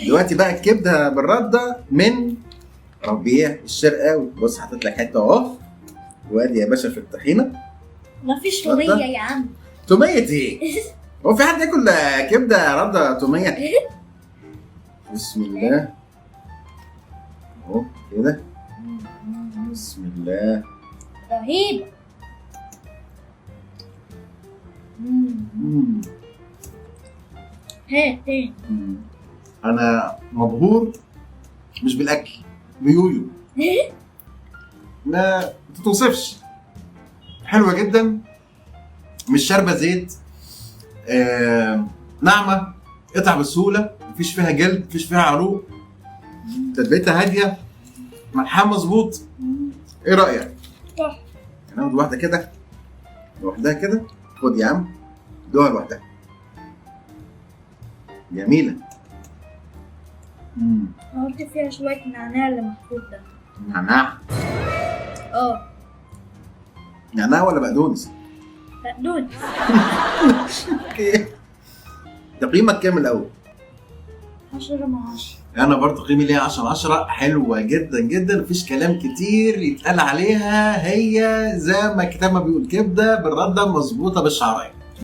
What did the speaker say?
دلوقتي بقى الكبده بالرده من ربيع الشرقاوي. بص حاطط لك حته اهو، وادي يا باشا في الطحينه. مفيش تومية يا عم. توميه ايه؟ هو في حد ياكل كبده رده توميه؟ بسم الله اهو كده. بسم الله. رهيب. هات تاني. انا مبهور مش بالاكل، بيويو. ما تتوصفش. حلوه جدا، مش شاربه زيت، ناعمه، قطع بسهوله، مفيش فيها جلد، مفيش فيها عروق، تتبيلتها هاديه، ملحها مظبوط. ايه رايك؟ صح. هناخد واحده كده لوحدها كده. خد يا عم دوها لوحدها. جميله. حطيت فيها شوية نعناع اللي محطوط ده. نعناع؟ نعناع ولا بقدونس؟ بقدونس. اوكي. تقييمك كام الاول؟ 10/10. انا برضه تقييمي ليها 10/10. حلوه جدا جدا، مفيش كلام كتير يتقال عليها. هي زي ما الكتاب ما بيقول، كبده بالرده مظبوطه بالشعرايه.